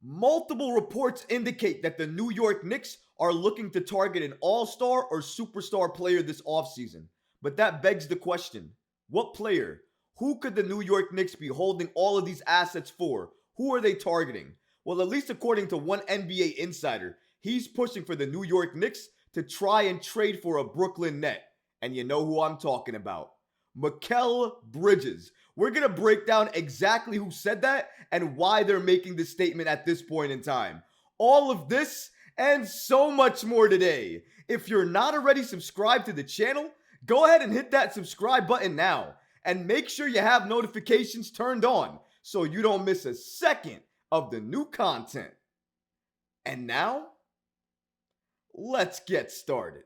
Multiple reports indicate that the New York Knicks are looking to target an all-star or superstar player this offseason. But that begs the question, what player? Who could the New York Knicks be holding all of these assets for? Who are they targeting? Well, at least according to one NBA insider, he's pushing for the New York Knicks to try and trade for a Brooklyn Net. And you know who I'm talking about. Mikal Bridges. We're going to break down exactly who said that and why they're making this statement at this point in time. All of this and so much more today. If you're not already subscribed to the channel, go ahead and hit that subscribe button now. And make sure you have notifications turned on so you don't miss a second of the new content. And now, let's get started.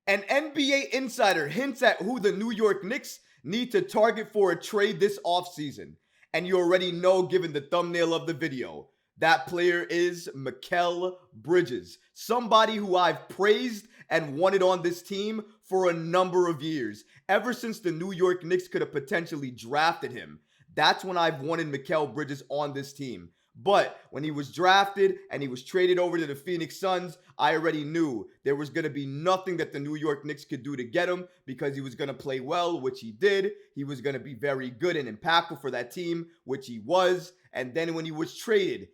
An NBA insider hints at who the New York Knicks need to target for a trade this offseason. And you already know, given the thumbnail of the video, that player is Mikal Bridges, somebody who I've praised and wanted on this team for a number of years. Ever since the New York Knicks could have potentially drafted him, that's when I've wanted Mikal Bridges on this team. But when he was drafted and he was traded over to the Phoenix Suns, I already knew there was going to be nothing that the New York Knicks could do to get him because he was going to play well, which he did. He was going to be very good and impactful for that team, which he was. And then when he was traded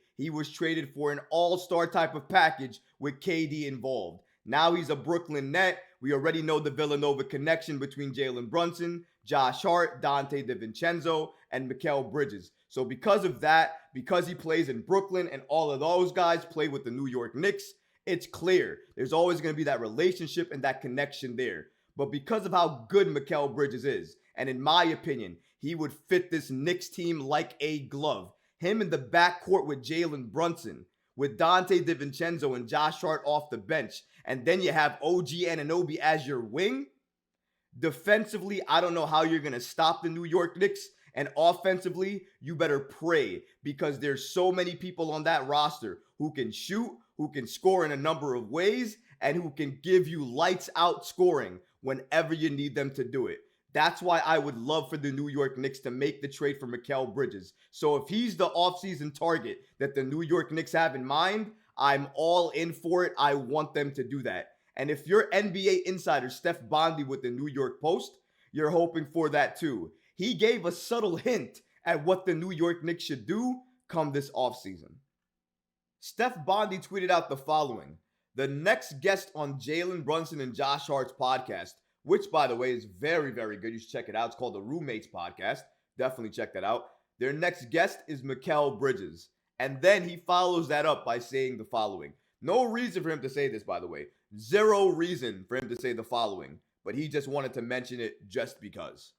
for an all-star type of package with KD involved. Now he's a Brooklyn Net. We already know the Villanova connection between Jalen Brunson, Josh Hart, Dante DiVincenzo, and Mikal Bridges. So because of that, because he plays in Brooklyn and all of those guys play with the New York Knicks, it's clear there's always going to be that relationship and that connection there. But because of how good Mikal Bridges is, and in my opinion, he would fit this Knicks team like a glove. Him in the backcourt with Jalen Brunson, with Dante DiVincenzo and Josh Hart off the bench, and then you have OG Anunoby as your wing. Defensively, I don't know how you're going to stop the New York Knicks. And offensively, you better pray because there's so many people on that roster who can shoot, who can score in a number of ways, and who can give you lights out scoring whenever you need them to do it. That's why I would love for the New York Knicks to make the trade for Mikal Bridges. So if he's the offseason target that the New York Knicks have in mind, I'm all in for it. I want them to do that. And if you're NBA insider Steph Bondy with the New York Post, you're hoping for that too. He gave a subtle hint at what the New York Knicks should do come this offseason. Steph Bondy tweeted out the following. The next guest on Jalen Brunson and Josh Hart's podcast, which, by the way, is very, very good. You should check it out. It's called the Roommates Podcast. Definitely check that out. Their next guest is Mikal Bridges. And then he follows that up by saying the following. No reason for him to say this, by the way. Zero reason for him to say the following. But he just wanted to mention it just because.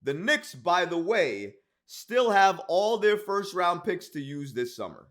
The Knicks, by the way, still have all their first-round picks to use this summer.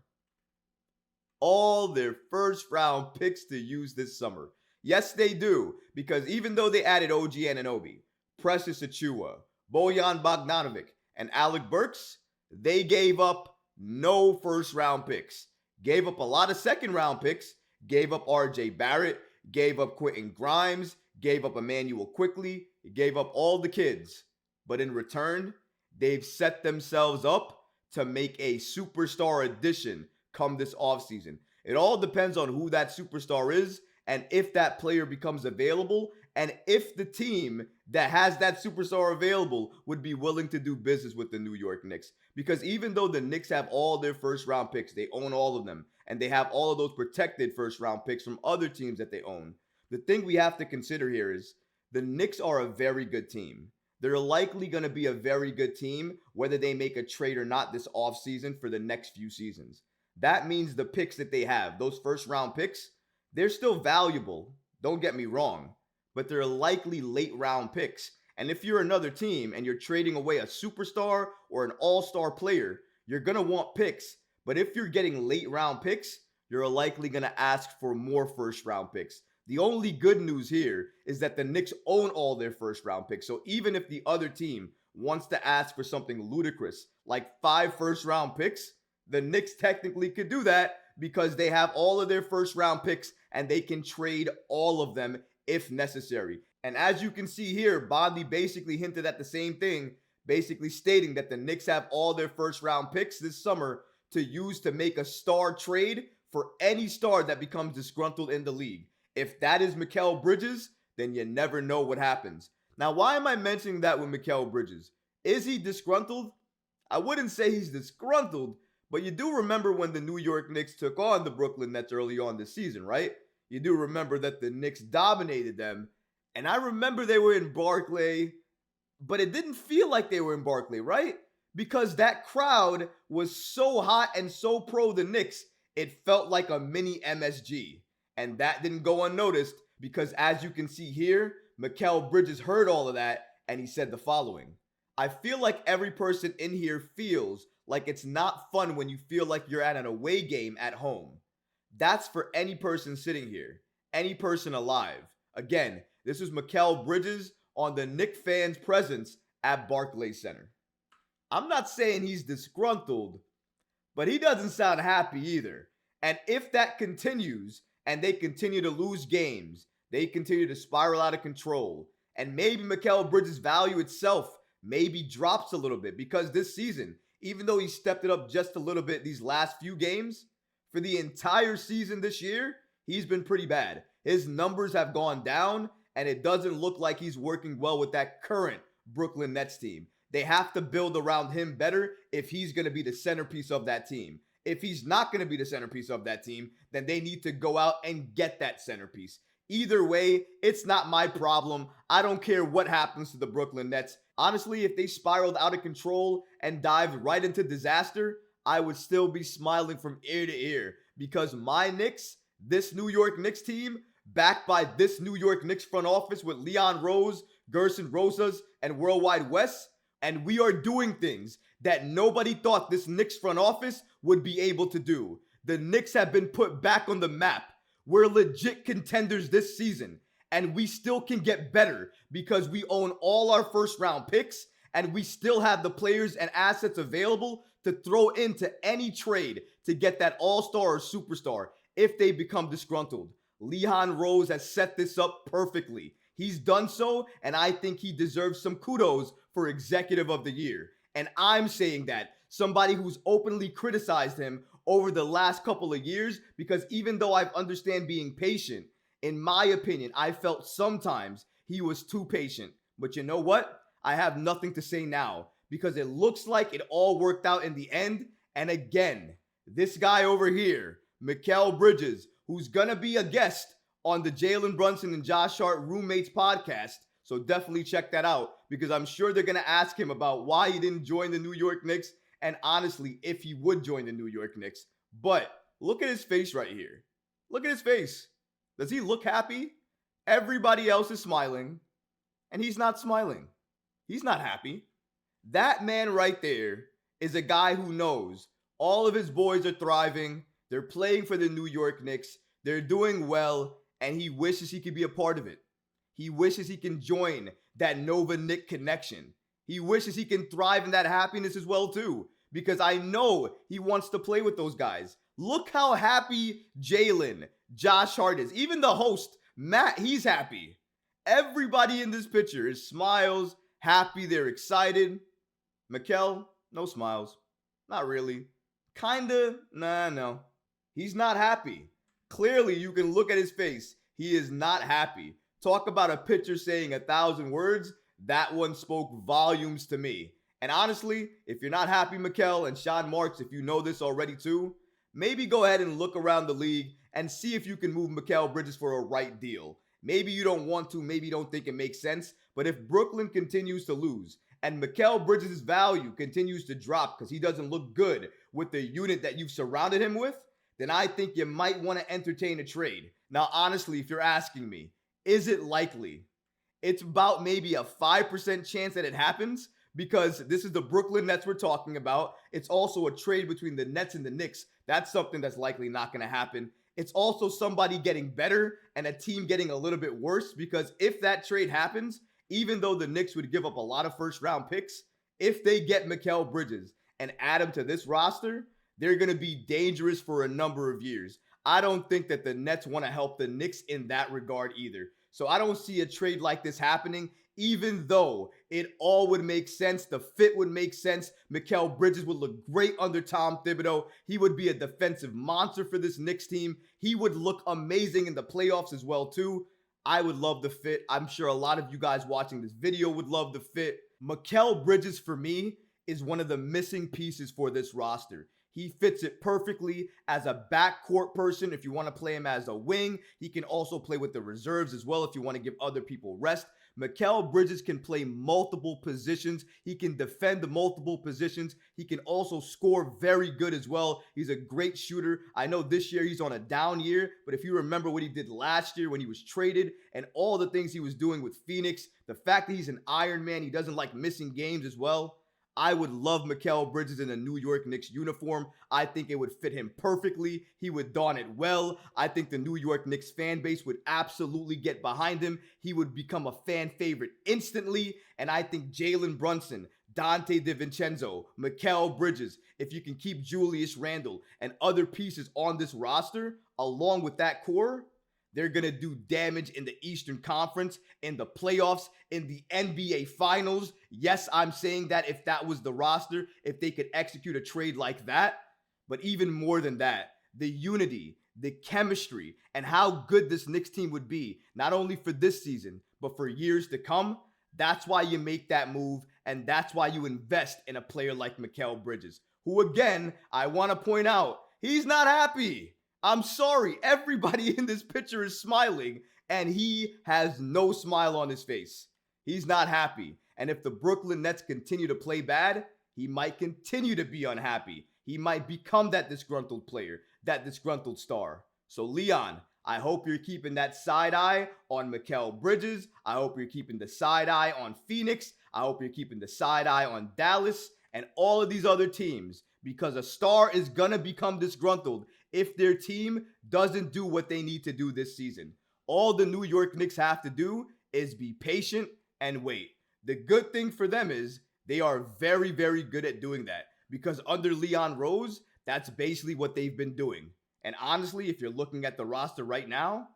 All their first-round picks to use this summer. Yes, they do, because even though they added OG Anunoby, Precious Achiuwa, Bojan Bogdanovic, and Alec Burks, they gave up no first-round picks. Gave up a lot of second-round picks, gave up RJ Barrett, gave up Quentin Grimes, gave up Emmanuel Quickley, gave up all the kids. But in return, they've set themselves up to make a superstar addition come this offseason. It all depends on who that superstar is and if that player becomes available and if the team that has that superstar available would be willing to do business with the New York Knicks. Because even though the Knicks have all their first-round picks, they own all of them, and they have all of those protected first-round picks from other teams that they own, the thing we have to consider here is the Knicks are a very good team. They're likely going to be a very good team, whether they make a trade or not this offseason for the next few seasons. That means the picks that they have, those first-round picks, they're still valuable. Don't get me wrong, but they're likely late-round picks. And if you're another team and you're trading away a superstar or an all-star player, you're going to want picks. But if you're getting late-round picks, you're likely going to ask for more first-round picks. The only good news here is that the Knicks own all their first-round picks. So even if the other team wants to ask for something ludicrous, like 5 first-round picks, the Knicks technically could do that because they have all of their first-round picks and they can trade all of them if necessary. And as you can see here, Bondy basically hinted at the same thing, basically stating that the Knicks have all their first-round picks this summer to use to make a star trade for any star that becomes disgruntled in the league. If that is Mikal Bridges, then you never know what happens. Now, why am I mentioning that with Mikal Bridges? Is he disgruntled? I wouldn't say he's disgruntled, but you do remember when the New York Knicks took on the Brooklyn Nets early on this season, right? You do remember that the Knicks dominated them, and I remember they were in Barclay, but it didn't feel like they were in Barclay, right? Because that crowd was so hot and so pro the Knicks, it felt like a mini MSG. And that didn't go unnoticed because, as you can see here, Mikal Bridges heard all of that and he said the following. I feel like every person in here feels like it's not fun when you feel like you're at an away game at home. That's for any person sitting here, any person alive. Again, this is Mikal Bridges on the Knicks fans' presence at Barclays Center. I'm not saying he's disgruntled, but he doesn't sound happy either. And if that continues and they continue to lose games, they continue to spiral out of control, and maybe Mikal Bridges' value itself maybe drops a little bit because this season, even though he stepped it up just a little bit these last few games, for the entire season this year, he's been pretty bad. His numbers have gone down, and it doesn't look like he's working well with that current Brooklyn Nets team. They have to build around him better if he's going to be the centerpiece of that team. If he's not going to be the centerpiece of that team, then they need to go out and get that centerpiece. Either way, it's not my problem. I don't care what happens to the Brooklyn Nets. Honestly, if they spiraled out of control and dived right into disaster, I would still be smiling from ear to ear because my Knicks, this New York Knicks team, backed by this New York Knicks front office with Leon Rose, Gerson Rosas, and Worldwide Wes, and we are doing things that nobody thought this Knicks front office would be able to do. The Knicks have been put back on the map. We're legit contenders this season, and we still can get better because we own all our first round picks, and we still have the players and assets available to throw into any trade to get that all-star or superstar if they become disgruntled. Leon Rose has set this up perfectly. He's done so, and I think he deserves some kudos for Executive of the Year. And I'm saying that, somebody who's openly criticized him over the last couple of years, because even though I understand being patient, in my opinion, I felt sometimes he was too patient. But you know what? I have nothing to say now, because it looks like it all worked out in the end. And again, this guy over here, Mikal Bridges, who's gonna be a guest on the Jalen Brunson and Josh Hart Roommates podcast. So definitely check that out because I'm sure they're going to ask him about why he didn't join the New York Knicks and honestly, if he would join the New York Knicks. But look at his face right here. Look at his face. Does he look happy? Everybody else is smiling and he's not smiling. He's not happy. That man right there is a guy who knows all of his boys are thriving. They're playing for the New York Knicks. They're doing well. And he wishes he could be a part of it. He wishes he can join that Nova Knick connection. He wishes he can thrive in that happiness as well too. Because I know he wants to play with those guys. Look how happy Jalen, Josh Hart is. Even the host, Matt, he's happy. Everybody in this picture is smiles, happy, they're excited. Mikal, no smiles. Not really. Kinda, no. He's not happy. Clearly, you can look at his face. He is not happy. Talk about a picture saying 1,000 words. That one spoke volumes to me. And honestly, if you're not happy, Mikal and Sean Marks, if you know this already too, maybe go ahead and look around the league and see if you can move Mikal Bridges for a right deal. Maybe you don't want to, maybe you don't think it makes sense, but if Brooklyn continues to lose and Mikal Bridges' value continues to drop because he doesn't look good with the unit that you've surrounded him with, then I think you might want to entertain a trade. Now, honestly, if you're asking me, is it likely? It's about maybe a 5% chance that it happens because this is the Brooklyn Nets we're talking about. It's also a trade between the Nets and the Knicks. That's something that's likely not going to happen. It's also somebody getting better and a team getting a little bit worse because if that trade happens, even though the Knicks would give up a lot of first-round picks, if they get Mikal Bridges and add him to this roster, they're going to be dangerous for a number of years. I don't think that the Nets want to help the Knicks in that regard either. So I don't see a trade like this happening even though it all would make sense, the fit would make sense. Mikal Bridges would look great under Tom Thibodeau. He would be a defensive monster for this Knicks team. He would look amazing in the playoffs as well, too. I would love the fit. I'm sure a lot of you guys watching this video would love the fit. Mikal Bridges, for me, is one of the missing pieces for this roster. He fits it perfectly as a backcourt person. If you want to play him as a wing, he can also play with the reserves as well if you want to give other people rest. Mikal Bridges can play multiple positions. He can defend multiple positions. He can also score very good as well. He's a great shooter. I know this year he's on a down year, but if you remember what he did last year when he was traded and all the things he was doing with Phoenix, the fact that he's an Iron Man, he doesn't like missing games as well. I would love Mikal Bridges in a New York Knicks uniform. I think it would fit him perfectly. He would don it well. I think the New York Knicks fan base would absolutely get behind him. He would become a fan favorite instantly. And I think Jalen Brunson, Dante DiVincenzo, Mikal Bridges, if you can keep Julius Randle and other pieces on this roster, along with that core, they're going to do damage in the Eastern Conference, in the playoffs, in the NBA Finals. Yes, I'm saying that if that was the roster, if they could execute a trade like that. But even more than that, the unity, the chemistry, and how good this Knicks team would be, not only for this season, but for years to come. That's why you make that move, and that's why you invest in a player like Mikal Bridges, who, again, I want to point out, he's not happy. I'm sorry, everybody in this picture is smiling, and he has no smile on his face. He's not happy. And if the Brooklyn Nets continue to play bad, he might continue to be unhappy. He might become that disgruntled player, that disgruntled star. So Leon, I hope you're keeping that side eye on Mikal Bridges. I hope you're keeping the side eye on Phoenix. I hope you're keeping the side eye on Dallas and all of these other teams, because a star is going to become disgruntled if their team doesn't do what they need to do this season. All the New York Knicks have to do is be patient and wait. The good thing for them is they are very, very good at doing that, because under Leon Rose, that's basically what they've been doing. And honestly, if you're looking at the roster right now,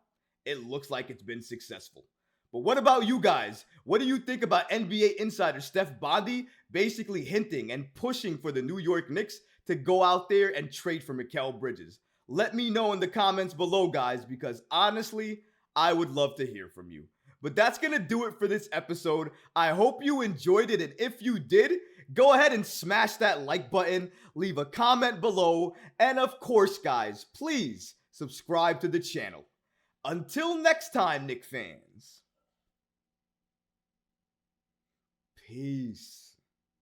it looks like it's been successful. But what about you guys? What do you think about NBA insider Steph Bondy basically hinting and pushing for the New York Knicks to go out there and trade for Mikal Bridges? Let me know in the comments below, guys, because honestly, I would love to hear from you. But that's going to do it for this episode. I hope you enjoyed it, and if you did, go ahead and smash that like button, leave a comment below, and of course, guys, please subscribe to the channel. Until next time, Knicks fans. Peace.